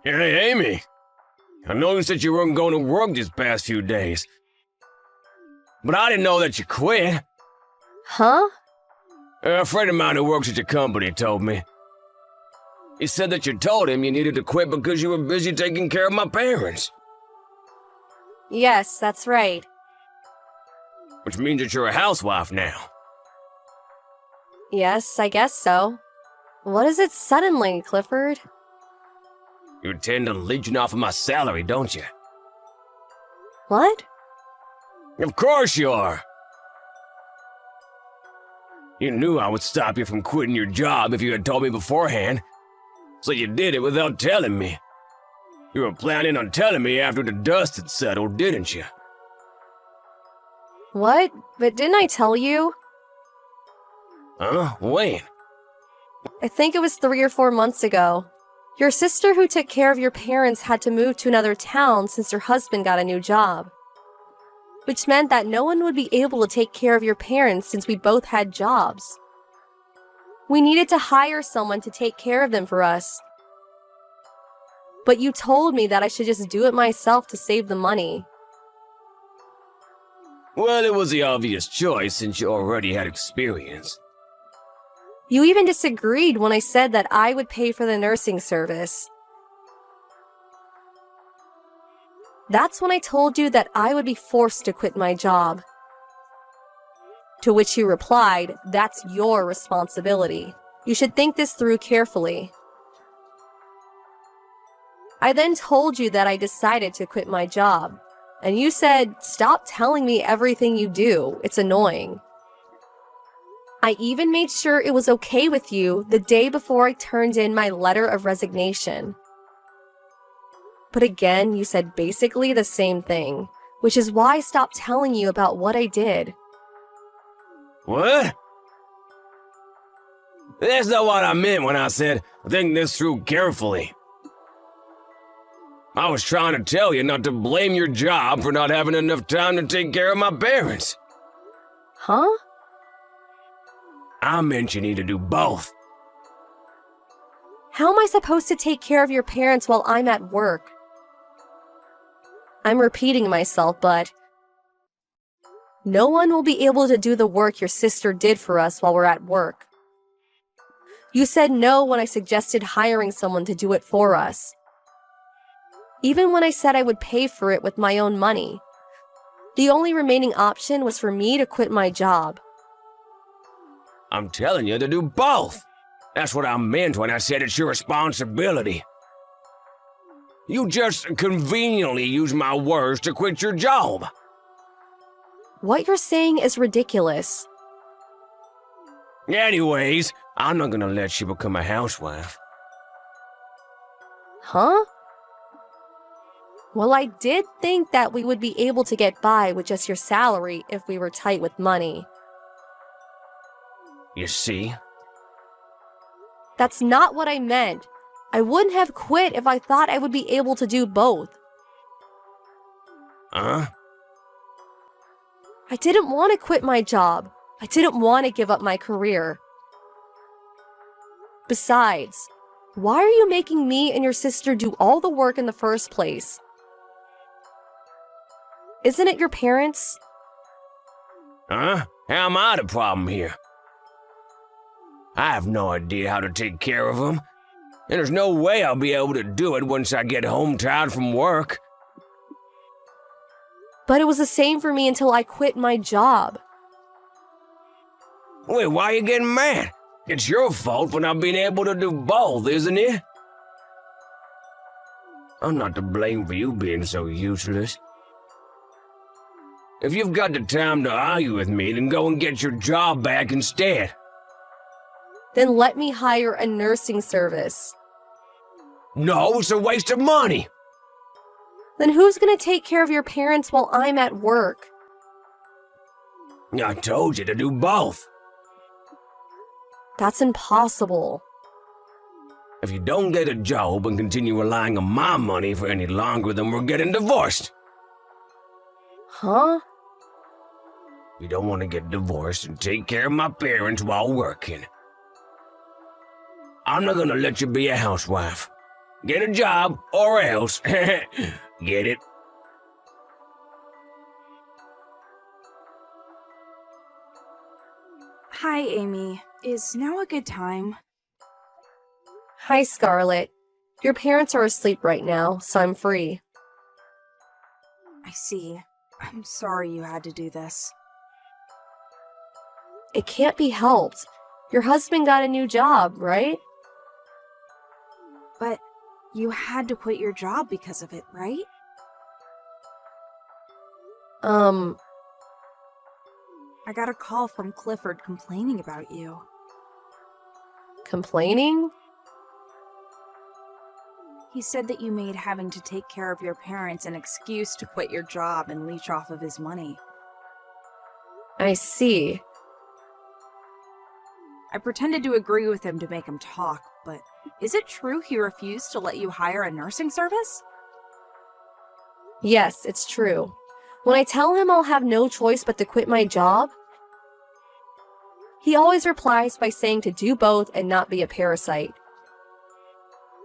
Hey, Amy. I noticed that you weren't going to work these past few days. But I didn't know that you quit. Huh? A friend of mine who works at your company told me. He said that you told him you needed to quit because you were busy taking care of my parents. Yes, that's right. Which means that you're a housewife now. Yes, I guess so. What is it suddenly, Clifford? You intend on leeching off of my salary, don't you? What? Of course you are. You knew I would stop you from quitting your job if you had told me beforehand. So you did it without telling me. You were planning on telling me after the dust had settled, didn't you? What? But didn't I tell you? Huh? When? I think it was 3 or 4 months ago. Your sister who took care of your parents had to move to another town since her husband got a new job. Which meant that no one would be able to take care of your parents since we both had jobs. We needed to hire someone to take care of them for us. But you told me that I should just do it myself to save the money. Well, it was the obvious choice since you already had experience. You even disagreed when I said that I would pay for the nursing service. That's when I told you that I would be forced to quit my job. To which you replied, "That's your responsibility. You should think this through carefully." I then told you that I decided to quit my job, and you said, "Stop telling me everything you do. It's annoying." I even made sure it was okay with you the day before I turned in my letter of resignation. But again, you said basically the same thing, which is why I stopped telling you about what I did. What? That's not what I meant when I said, think this through carefully. I was trying to tell you not to blame your job for not having enough time to take care of my parents. Huh? I meant you need to do both. How am I supposed to take care of your parents while I'm at work? I'm repeating myself, but no one will be able to do the work your sister did for us while we're at work. You said no when I suggested hiring someone to do it for us. Even when I said I would pay for it with my own money. The only remaining option was for me to quit my job. I'm telling you to do both. That's what I meant when I said it's your responsibility. You just conveniently use my words to quit your job. What you're saying is ridiculous. Anyways, I'm not gonna let you become a housewife. Huh? Well, I did think that we would be able to get by with just your salary if we were tight with money. You see? That's not what I meant. I wouldn't have quit if I thought I would be able to do both. Huh? I didn't want to quit my job. I didn't want to give up my career. Besides, why are you making me and your sister do all the work in the first place? Isn't it your parents? Huh? How am I the problem here? I have no idea how to take care of them, and there's no way I'll be able to do it once I get home tired from work. But it was the same for me until I quit my job. Wait, why are you getting mad? It's your fault for not being able to do both, isn't it? I'm not to blame for you being so useless. If you've got the time to argue with me, then go and get your job back instead. Then let me hire a nursing service. No, it's a waste of money. Then who's gonna take care of your parents while I'm at work? I told you to do both. That's impossible. If you don't get a job and continue relying on my money for any longer, then we're getting divorced. Huh? You don't want to get divorced and take care of my parents while working. I'm not gonna let you be a housewife. Get a job or else. Get it? Hi, Amy. Is now a good time? Hi, Scarlett. Your parents are asleep right now, so I'm free. I see. I'm sorry you had to do this. It can't be helped. Your husband got a new job, right? But you had to quit your job because of it, right? I got a call from Clifford complaining about you. Complaining? He said that you made having to take care of your parents an excuse to quit your job and leech off of his money. I see. I pretended to agree with him to make him talk, but is it true he refused to let you hire a nursing service? Yes, it's true. When I tell him I'll have no choice but to quit my job, he always replies by saying to do both and not be a parasite.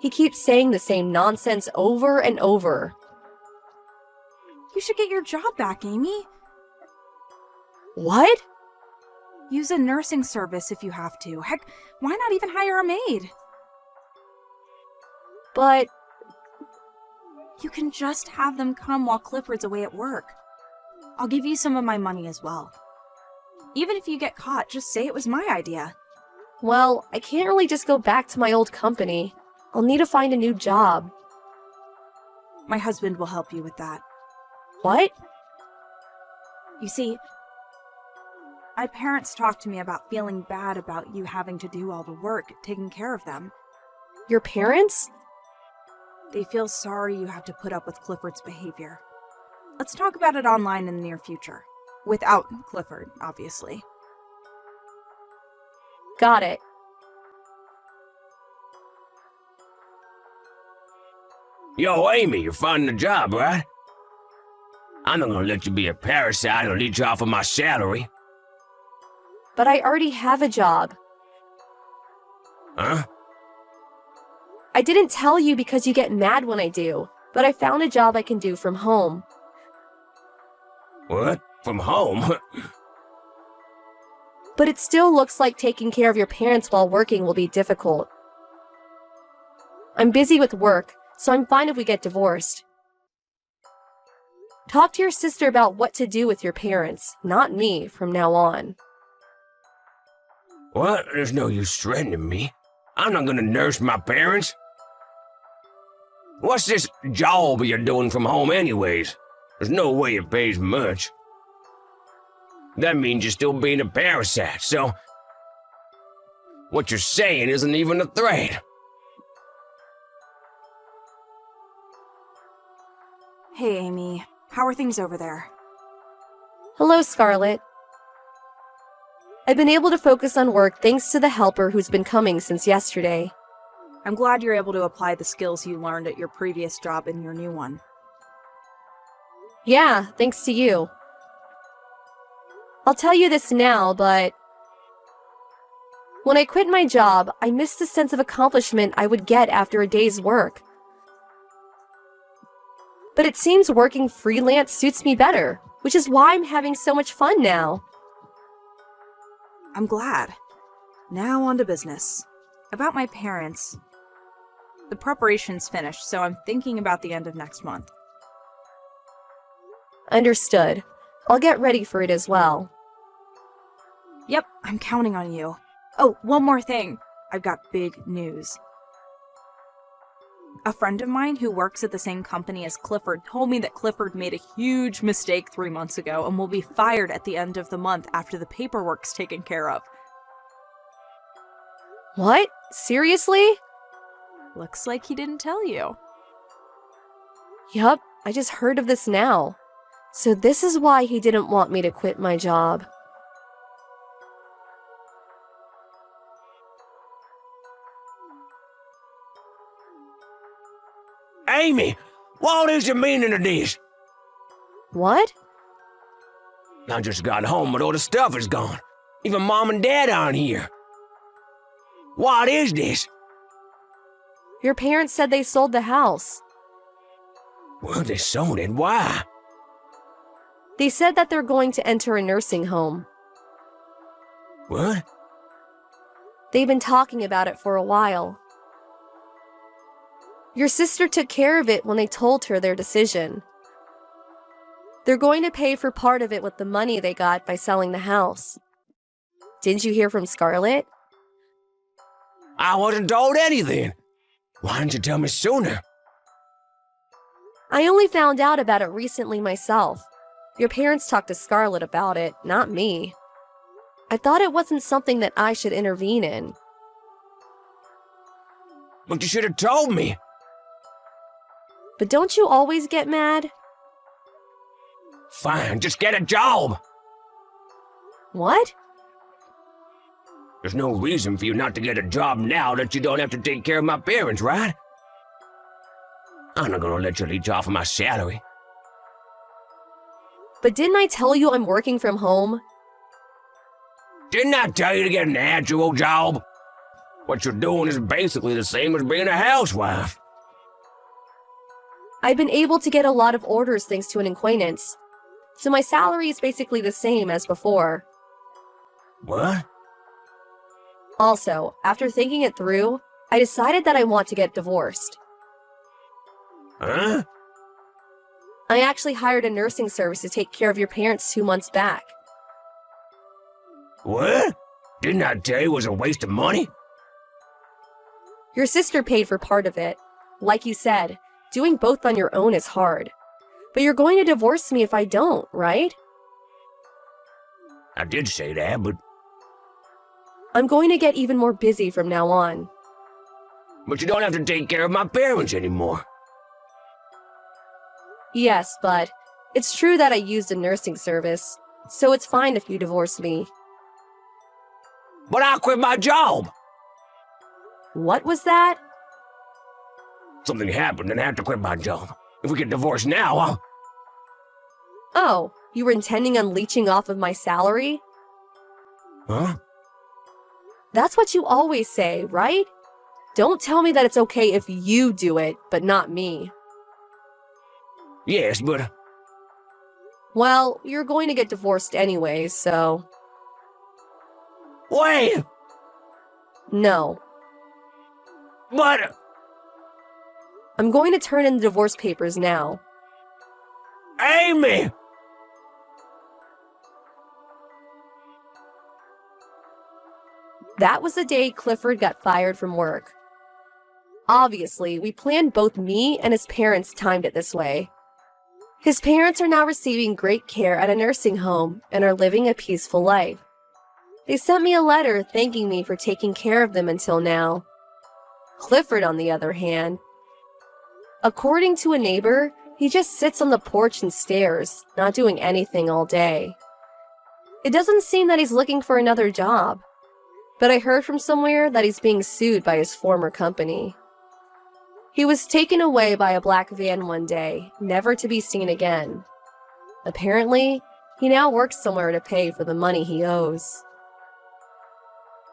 He keeps saying the same nonsense over and over. You should get your job back, Amy. What? Use a nursing service if you have to. Heck, why not even hire a maid? But You can just have them come while Clifford's away at work. I'll give you some of my money as well. Even if you get caught, just say it was my idea. well, I can't really just go back to my old company. I'll need to find a new job. My husband will help you with that. What? You see, my parents talked to me about feeling bad about you having to do all the work, taking care of them. Your parents? They feel sorry you have to put up with Clifford's behavior. Let's talk about it online in the near future. Without Clifford, obviously. Got it. Yo, Amy, you're finding a job, right? I'm not gonna let you be a parasite or leech off of my salary. But I already have a job. Huh? I didn't tell you because you get mad when I do, but I found a job I can do from home. What? From home? But it still looks like taking care of your parents while working will be difficult. I'm busy with work, so I'm fine if we get divorced. Talk to your sister about what to do with your parents, not me, from now on. What? There's no use threatening me. I'm not gonna nurse my parents. What's this job you're doing from home anyways? There's no way it pays much. That means you're still being a parasite, so... what you're saying isn't even a threat. Hey, Amy. How are things over there? Hello, Scarlett. I've been able to focus on work thanks to the helper who's been coming since yesterday. I'm glad you're able to apply the skills you learned at your previous job in your new one. Yeah, thanks to you. I'll tell you this now, but when I quit my job, I missed the sense of accomplishment I would get after a day's work. But it seems working freelance suits me better, which is why I'm having so much fun now. I'm glad. Now on to business. About my parents. The preparation's finished, so I'm thinking about the end of next month. Understood. I'll get ready for it as well. Yep, I'm counting on you. Oh, one more thing. I've got big news. A friend of mine who works at the same company as Clifford told me that Clifford made a huge mistake 3 months ago and will be fired at the end of the month after the paperwork's taken care of. What? Seriously? Looks like he didn't tell you. Yup, I just heard of this now. So this is why he didn't want me to quit my job. Amy, what is the meaning of this? What? I just got home, but all the stuff is gone. Even Mom and Dad aren't here. What is this? Your parents said they sold the house. Well, they sold it. Why? They said that they're going to enter a nursing home. What? They've been talking about it for a while. Your sister took care of it when they told her their decision. They're going to pay for part of it with the money they got by selling the house. Didn't you hear from Scarlett? I wasn't told anything. Why didn't you tell me sooner? I only found out about it recently myself. Your parents talked to Scarlett about it, not me. I thought it wasn't something that I should intervene in. But you should have told me. But don't you always get mad? Fine, just get a job. What? There's no reason for you not to get a job now that you don't have to take care of my parents, right? I'm not gonna let you leech off of my salary. But didn't I tell you I'm working from home? Didn't I tell you to get an actual job? What you're doing is basically the same as being a housewife. I've been able to get a lot of orders thanks to an acquaintance. So my salary is basically the same as before. What? Also, after thinking it through, I decided that I want to get divorced. Huh? I actually hired a nursing service to take care of your parents 2 months back. What? Didn't I tell you it was a waste of money? Your sister paid for part of it. Like you said, doing both on your own is hard. But you're going to divorce me if I don't, right? I did say that, but I'm going to get even more busy from now on. you don't have to take care of my parents anymore. Yes, but it's true that I used a nursing service, so it's fine if you divorce me. But I'll quit my job. What was that? Something happened and I have to quit my job. If we get divorced now, Oh, you were intending on leeching off of my salary? Huh? That's what you always say, right? Don't tell me that it's okay if you do it, but not me. Yes, but Well, you're going to get divorced anyway, so... wait! No. But I'm going to turn in the divorce papers now. Amy! That was the day Clifford got fired from work. Obviously, we planned both me and his parents timed it this way. His parents are now receiving great care at a nursing home and are living a peaceful life. They sent me a letter thanking me for taking care of them until now. Clifford, on the other hand, according to a neighbor, he just sits on the porch and stares, not doing anything all day. It doesn't seem that he's looking for another job, but I heard from somewhere that he's being sued by his former company. He was taken away by a black van one day, never to be seen again. Apparently, he now works somewhere to pay for the money he owes.